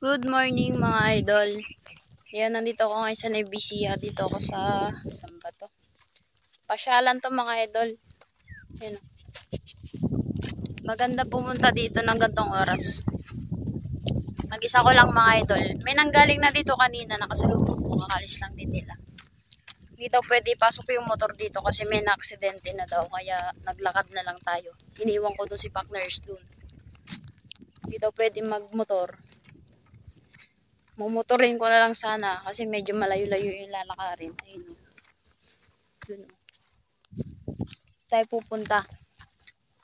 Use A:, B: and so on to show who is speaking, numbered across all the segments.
A: Good morning mga idol. Ayan, nandito ako ngayon sa Nevesia. Dito ako sa, saan ba to? Pasyalan to mga idol. Ayan. Maganda pumunta dito ng gantong oras. Mag-isa ko lang mga idol. May nanggaling na dito kanina, nakasalubong ko. Kakalis lang din nila. Hindi daw pwede pasok yung motor dito kasi may na-aksidente na daw. Kaya naglakad na lang tayo. Iniwan ko doon si partners doon. Hindi daw pwede magmotor. Mumotorin ko na lang sana kasi medyo malayo-layo yung lalakarin. Ayun. Dun. Tayo pupunta.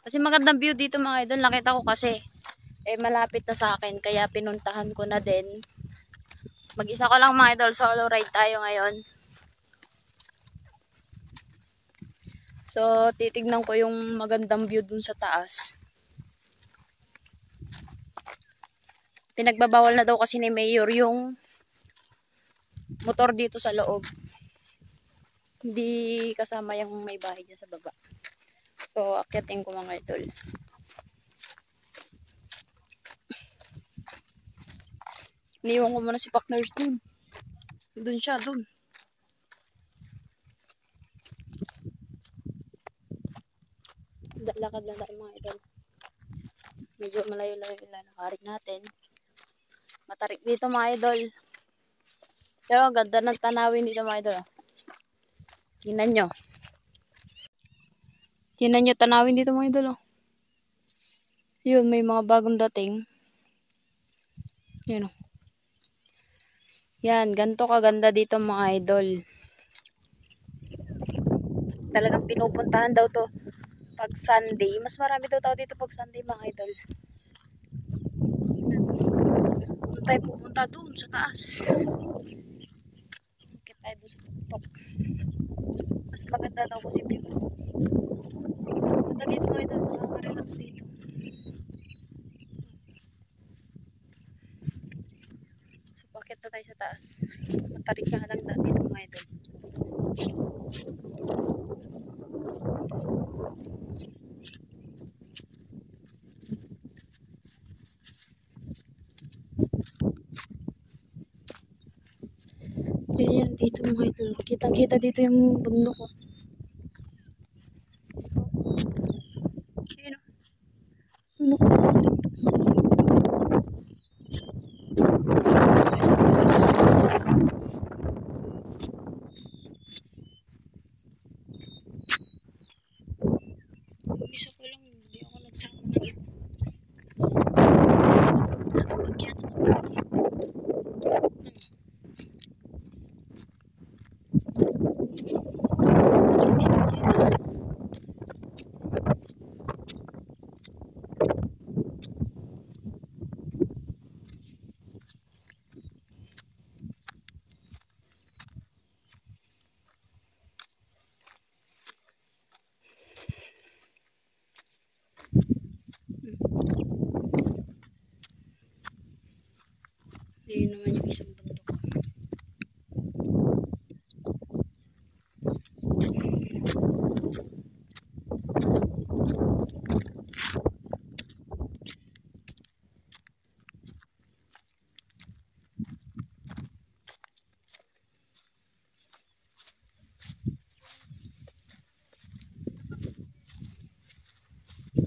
A: Kasi magandang view dito mga idol. Nakita ko kasi malapit na sa akin kaya pinuntahan ko na din. Mag-isa ko lang mga idol. Solo ride tayo ngayon. So titignan ko yung magandang view dun sa taas. Pinagbabawal na daw kasi ni Mayor yung motor dito sa loob. Hindi kasama yung may bahay dyan sa baba. So, akyatin ko mga idol. Iniwan ko muna si partners dun. Dun siya, dun. Lakad lang tayo mga idol. Medyo malayo-layo yung lalakarin natin. Matarik dito mga idol. Pero ganda ng tanawin dito mga idol. Tingnan nyo. Tingnan nyo tanawin dito mga idol. Yun, may mga bagong dating. Yan o. Yan, ganito kaganda dito mga idol. Talagang pinupuntahan daw to pag Sunday. Mas marami daw tao dito pag Sunday mga idol. Doon tayo pupunta doon sa taas. Bakit tayo doon sa tuktok. Mas maganda daw kasi view. Punta dito mga idol. Makaka-relax dito. So bakit na tayo sa taas. Matarik ka lang dati dito mga idol. Yan dito mga idol. Kitang-kita dito yung bundok ko. Ayun o. Bundok ko. Isa ko lang. Hindi ako nagsama ng iba. Ayun naman yung isang bundok.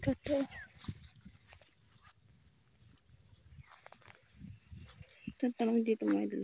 A: Ito. Tanong dito mga idol.